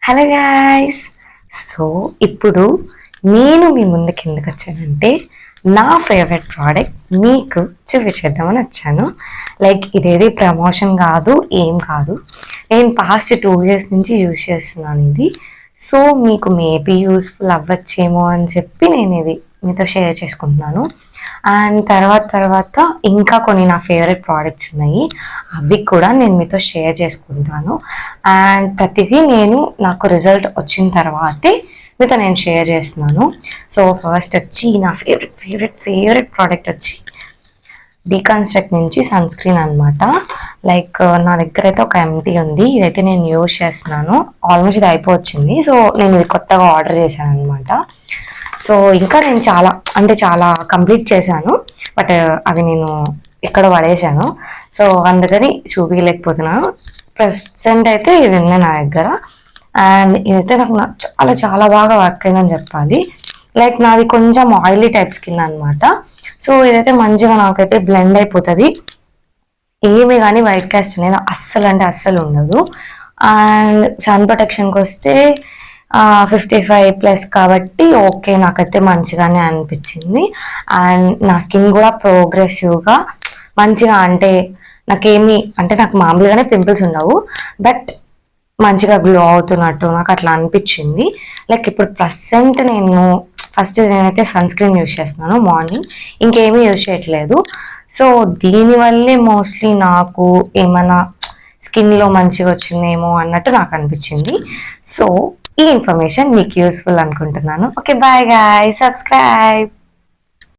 Hello guys. So ఇప్పుడు నేను మీ ముందుకు ఎందుకు వచ్చానంటే నా ఫేవరెట్ ప్రోడక్ట్ మీకు చూపించేద్దామని వచ్చాను. లైక్ ఇదేది ప్రమోషన్ కాదు, ఏం కాదు. నేను పాస్ట్ 2 years నుంచి యూజ్ చేస్తున్నాను ఇది. సో మీకు మేబీ యూస్ఫుల్ అవ్వచ్చేమో అని చెప్పి నేను ఇది మీతో షేర్ చేసుకుంటున్నాను. అండ్ తర్వాత ఇంకా కొన్ని నా ఫేవరెట్ ప్రోడక్ట్స్ ఉన్నాయి, అవి కూడా నేను మీతో షేర్ చేసుకుంటాను. అండ్ ప్రతిదీ నేను నాకు రిజల్ట్ వచ్చిన తర్వాతే మీతో నేను షేర్ చేస్తున్నాను. సో ఫస్ట్ వచ్చి నా ఫేవరెట్ ప్రోడక్ట్ వచ్చి డీకాన్స్ట్రక్ట్ నుంచి సన్ స్క్రీన్ అనమాట. లైక్ నా దగ్గర అయితే ఒక ఎంటీ ఉంది, ఇదైతే నేను యూజ్ చేస్తున్నాను. ఆల్మోస్ట్ ఇది అయిపోవచ్చింది. సో నేను ఇది కొత్తగా ఆర్డర్ చేశాను అనమాట. సో ఇంకా నేను చాలా కంప్లీట్ చేశాను, బట్ అవి నేను ఎక్కడ పడేశాను. సో అందుకని చూపించలేకపోతున్నాను. ప్రెసెంట్ అయితే ఇది ఉంది నా దగ్గర. అండ్ ఇదైతే నాకు చాలా బాగా వర్క్ అయిందని చెప్పాలి. లైక్ నాది కొంచెం ఆయిలీ టైప్ స్కిన్ అనమాట. సో ఇదైతే మంచిగా నాకైతే బ్లెండ్ అయిపోతుంది. ఏమి కానీ వైట్ కాస్ట్ అనేది అస్సలు ఉండదు. అండ్ సన్ ప్రొటెక్షన్కి వస్తే 55+ కాబట్టి ఓకే, నాకైతే మంచిగానే అనిపించింది. అండ్ నా స్కిన్ కూడా ప్రోగ్రెసివ్గా మంచిగా, నాకు మామూలుగానే పింపుల్స్ ఉండవు, బట్ మంచిగా గ్లో అవుతున్నట్టు నాకు అట్లా అనిపించింది. లైక్ ఇప్పుడు ప్రజెంట్ నేనైతే సన్ స్క్రీన్ యూజ్ చేస్తున్నాను మార్నింగ్, ఇంకేమీ యూజ్ చేయట్లేదు. సో దీనివల్లే మోస్ట్లీ నాకు ఏమైనా స్కిన్లో మంచిగా వచ్చిందేమో అన్నట్టు నాకు అనిపించింది. సో ఈ ఇన్ఫర్మేషన్ మీకు యూస్ఫుల్ అనుకుంటున్నాను. Okay, bye guys, subscribe.